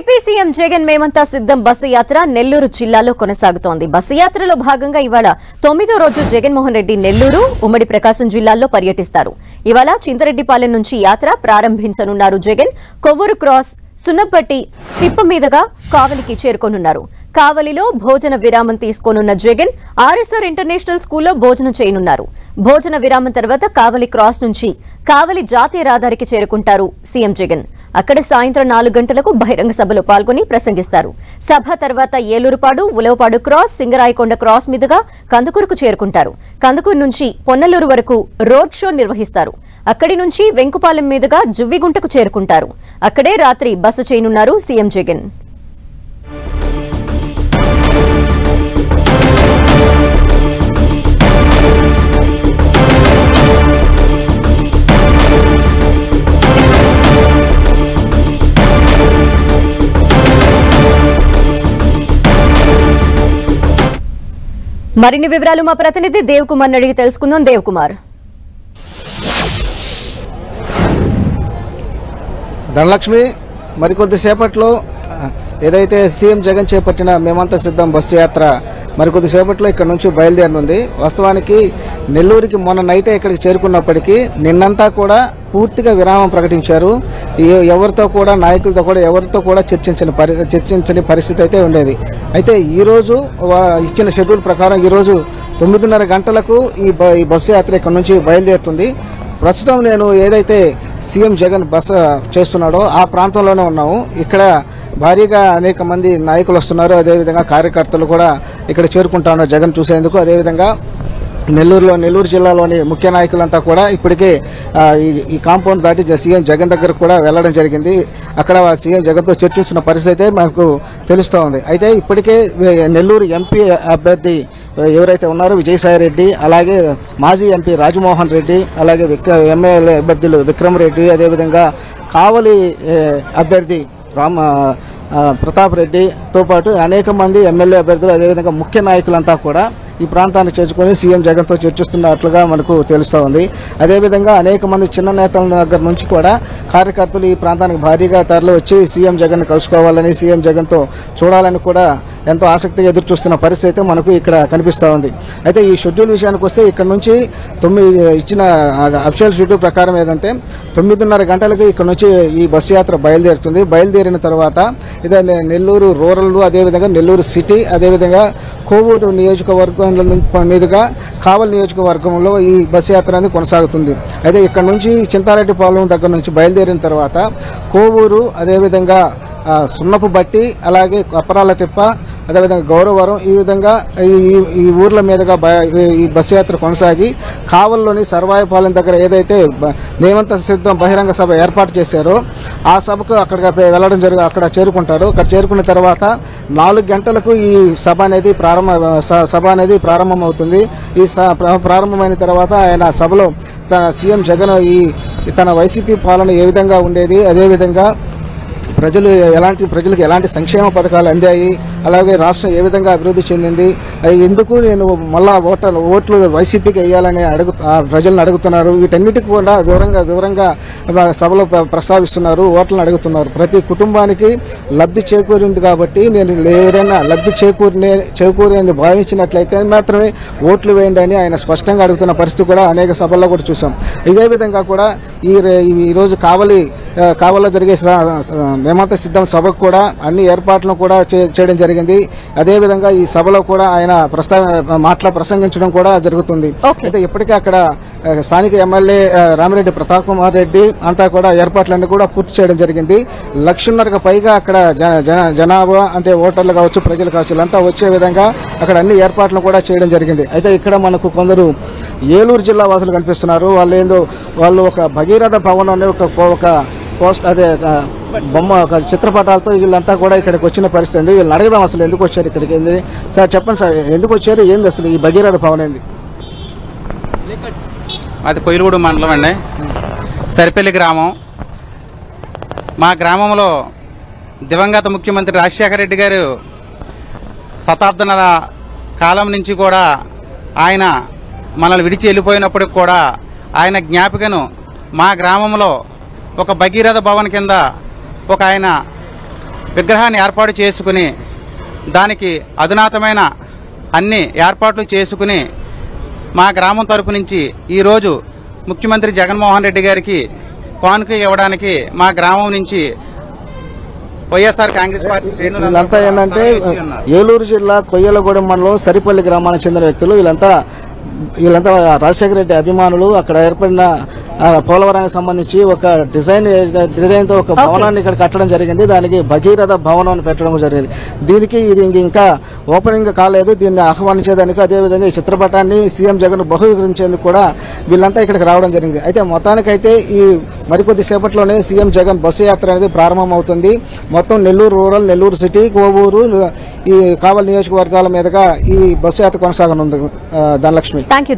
AP CM Jagan మేమంతా సిద్ధం bus యాత్ర నెల్లూరు జిల్లాలో కొనసాగుతోంది. బస్సు యాత్రలో భాగంగా ఇవాళ 9వ రోజు జగన్మోహన్ రెడ్డి నెల్లూరు, ఉమ్మడి ప్రకాశం జిల్లాల్లో పర్యటిస్తారు. ఇవాళ చింతరెడ్డిపాలెం నుంచి యాత్ర ప్రారంభించనున్నారు. జగన్ కొవ్వూరు క్రాస్, సున్నపట్టి తిప్ప మీదుగా కావలికి చేరుకోనున్నారు. కావలిలో భోజన విరామం తీసుకోనున్న జగన్ ఆర్ఎస్ఆర్ ఇంటర్నేషనల్ స్కూల్లో భోజనం చేయనున్నారు. భోజన విరామం తర్వాత కావలి క్రాస్ నుంచి కావలి జాతీయ రహదారికి చేరుకుంటారు సీఎం జగన్. అక్కడ సాయంత్రం 4 గంటలకు బహిరంగ సభలో పాల్గొని ప్రసంగిస్తారు. సభ తర్వాత ఏలూరుపాడు, ఉలవపాడు క్రాస్, సింగరాయకొండ క్రాస్ మీదుగా కందుకూరుకు చేరుకుంటారు. కందుకూరు నుంచి పొన్నలూరు వరకు రోడ్ షో నిర్వహిస్తారు. అక్కడి నుంచి వెంకుపాలెం మీదుగా జువ్విగుంటకు చేరుకుంటారు. అక్కడే రాత్రి బస చేయనున్నారు సీఎం జగన్. మరిన్ని వివరాలు మా ప్రతినిధి దేవ్ కుమార్ అడిగి తెలుసుకుందాం. దేవ్ కుమార్. ధనలక్ష్మి, మరికొద్దిసేపట్లో ఏదైతే సీఎం జగన్ చేపట్టిన మేమంతా సిద్ధం బస్సు యాత్ర మరికొద్దిసేపట్లో ఇక్కడ నుంచి బయలుదేరనుంది. వాస్తవానికి నెల్లూరుకి మొన్న నైటే ఇక్కడికి చేరుకున్నప్పటికీ నిన్నంతా కూడా పూర్తిగా విరామం ప్రకటించారు. ఎవరితో కూడా నాయకులతో కూడా ఎవరితో కూడా చర్చించని పరిస్థితి అయితే ఉండేది. అయితే ఈరోజు ఇచ్చిన షెడ్యూల్ ప్రకారం ఈరోజు 9:30 గంటలకు ఈ బస్సు యాత్ర ఇక్కడ నుంచి బయలుదేరుతుంది. ప్రస్తుతం నేను ఏదైతే సీఎం జగన్ బస చేస్తున్నాడో ఆ ప్రాంతంలోనే ఉన్నాము. ఇక్కడ భారీగా అనేక మంది నాయకులు వస్తున్నారు. అదేవిధంగా కార్యకర్తలు కూడా ఇక్కడ చేరుకుంటా ఉన్నారు జగన్ చూసేందుకు. అదేవిధంగా నెల్లూరు జిల్లాలోని ముఖ్య నాయకులంతా కూడా ఇప్పటికే ఈ కాంపౌండ్ దాటి సీఎం జగన్ దగ్గరకు కూడా వెళ్లడం జరిగింది. అక్కడ సీఎం జగన్తో చర్చించిన పరిస్థితి మనకు తెలుస్తూ ఉంది. అయితే ఇప్పటికే నెల్లూరు ఎంపీ అభ్యర్థి ఎవరైతే ఉన్నారో విజయసాయిరెడ్డి, అలాగే మాజీ ఎంపీ రాజమోహన్ రెడ్డి, అలాగే ఎమ్మెల్యే అభ్యర్థులు విక్రమ్ రెడ్డి, అదేవిధంగా కావలి అభ్యర్థి ప్రతాప్ రెడ్డితో పాటు అనేక మంది ఎమ్మెల్యే అభ్యర్థులు, అదేవిధంగా ముఖ్య నాయకులంతా కూడా ఈ ప్రాంతాన్ని చేర్చుకొని సీఎం జగన్తో చర్చిస్తున్నట్లుగా మనకు తెలుస్తూ ఉంది. అదేవిధంగా అనేక మంది చిన్న నేతల దగ్గర నుంచి కూడా కార్యకర్తలు ఈ ప్రాంతానికి భారీగా తరలి వచ్చి సీఎం జగన్ కలుసుకోవాలని, సీఎం జగన్తో చూడాలని కూడా ఎంతో ఆసక్తిగా ఎదురు చూస్తున్న పరిస్థితి మనకు ఇక్కడ కనిపిస్తూ ఉంది. అయితే ఈ షెడ్యూల్ విషయానికి వస్తే ఇక్కడ నుంచి ఇచ్చిన అఫీషియల్ షెడ్యూల్ ప్రకారం ఏదంటే 9:30 గంటలకు ఇక్కడ నుంచి ఈ బస్సు యాత్ర బయలుదేరుతుంది. బయలుదేరిన తర్వాత ఇదే నెల్లూరు రూరల్, అదేవిధంగా నెల్లూరు సిటీ, అదేవిధంగా కోవూరు నియోజకవర్గం మీదుగా కావలి నియోజకవర్గంలో ఈ బస్సు యాత్ర అనేది కొనసాగుతుంది. అయితే ఇక్కడ నుంచి చింతారెడ్డిపాలెం దగ్గర నుంచి బయలుదేరిన తర్వాత కోవూరు, అదేవిధంగా సున్నపు బట్టి, అలాగే అపరాల తిప్ప, అదేవిధంగా గౌరవరం, ఈ విధంగా ఈ ఊర్ల మీదుగా ఈ బస్సు యాత్ర కొనసాగి కావలిలోని సర్వాయపాలెం దగ్గర ఏదైతే మేమంతా సిద్ధం బహిరంగ సభ ఏర్పాటు చేశారో ఆ సభకు అక్కడికి వెళ్ళడం అక్కడ చేరుకుంటారు. అక్కడ చేరుకున్న తర్వాత 4 గంటలకు ఈ సభ అనేది ప్రారంభమవుతుంది. ఈ ప్రారంభమైన తర్వాత ఆయన సభలో సీఎం జగన్ తన వైసీపీ పాలన ఏ విధంగా ఉండేది, అదేవిధంగా ప్రజలకు ఎలాంటి సంక్షేమ పథకాలు అందాయి, అలాగే రాష్ట్రం ఏ విధంగా అభివృద్ధి చెందింది, ఎందుకు నేను మళ్ళా ఓట్లు వైసీపీకి వేయాలని ప్రజలను అడుగుతున్నారు, వీటన్నిటికీ కూడా వివరంగా సభలో ప్రస్తావిస్తున్నారు, ఓట్లను అడుగుతున్నారు. ప్రతి కుటుంబానికి లబ్ధి చేకూరింది కాబట్టి నేను ఎవరైనా లబ్ధి చేకూరని భావించినట్లయితే మాత్రమే ఓట్లు వేయండి అని ఆయన స్పష్టంగా అడుగుతున్న పరిస్థితి కూడా అనేక సభల్లో కూడా చూసాం. ఇదే విధంగా కూడా ఈరోజు కావలిలో జరిగే మేమంతా సిద్ధం సభకు కూడా అన్ని ఏర్పాట్లను కూడా చేయడం జరిగింది. అదేవిధంగా ఈ సభలో కూడా ఆయన ప్రసంగించడం కూడా జరుగుతుంది. అయితే ఇప్పటికే అక్కడ స్థానిక ఎమ్మెల్యే రామిరెడ్డి ప్రతాప్ కుమార్ రెడ్డి అంతా కూడా ఏర్పాట్లన్నీ కూడా పూర్తి చేయడం జరిగింది. 1,50,000కు పైగా అక్కడ జనాభా అంటే ఓటర్లు కావచ్చు, ప్రజలు కావచ్చు, అంతా వచ్చే విధంగా అక్కడ అన్ని ఏర్పాట్లు కూడా చేయడం జరిగింది. అయితే ఇక్కడ మనకు కొందరు ఏలూరు జిల్లా వాసులు కనిపిస్తున్నారు. వాళ్ళు ఒక భగీరథ భవన్ అనే ఒక పోస్ట్, అదే బొమ్మ, ఒక చిత్రపటాలతో వీళ్ళంతా కూడా ఇక్కడికి వచ్చిన పరిస్థితి. వీళ్ళని అడగదాం అసలు ఎందుకు వచ్చారు ఇక్కడికి. సార్ చెప్పండి సార్, ఎందుకు వచ్చారు, ఏంది అసలు ఈ భగీరథ భవన్ ఏంది? అది కొయిలగూడు మండలం అండి, సరిపల్లి గ్రామం. మా గ్రామంలో దివంగత ముఖ్యమంత్రి రాజశేఖర రెడ్డి గారు శతాబ్దాల కాలం నుంచి కూడా ఆయన మనల్ని విడిచి వెళ్ళిపోయినప్పటికి కూడా ఆయన జ్ఞాపికను మా గ్రామంలో ఒక భగీరథ భవన్ కింద ఒక ఆయన విగ్రహాన్ని ఏర్పాటు చేసుకుని దానికి అధునాతమైన అన్ని ఏర్పాట్లు చేసుకుని మా గ్రామం తరపు నుంచి ఈరోజు ముఖ్యమంత్రి జగన్మోహన్ రెడ్డి గారికి కానుక ఇవ్వడానికి మా గ్రామం నుంచి వైఎస్ఆర్ కాంగ్రెస్ పార్టీ వీళ్ళంతా ఏంటంటే ఏలూరు జిల్లా కొయ్యలగూడెం మండలం సరిపల్లి గ్రామానికి చెందిన వ్యక్తులు. వీళ్ళంతా రాజశేఖర రెడ్డి అభిమానులు. అక్కడ ఏర్పడిన పోలవరానికి సంబంధించి ఒక డిజైన్ తో ఒక భవనాన్ని ఇక్కడ కట్టడం జరిగింది. దానికి భగీరథ భవనం పెట్టడం జరిగింది. దీనికి ఇది ఇంకా ఓపెనింగ్ కాలేదు. దీన్ని ఆహ్వానించేదానికి, అదేవిధంగా ఈ చిత్రపటాన్ని సీఎం జగన్ బహుకరించేందుకు కూడా వీళ్ళంతా ఇక్కడికి రావడం జరిగింది. అయితే మొత్తానికైతే ఈ మరికొద్ది సేపట్లోనే సీఎం జగన్ బస్సు యాత్ర అనేది ప్రారంభమవుతుంది. మొత్తం నెల్లూరు రూరల్, నెల్లూరు సిటీ, కోవూరు, ఈ కావలి నియోజకవర్గాల మీదుగా ఈ బస్సు యాత్ర కొనసాగనుంది. ధనలక్ష్మి. థాంక్యూ.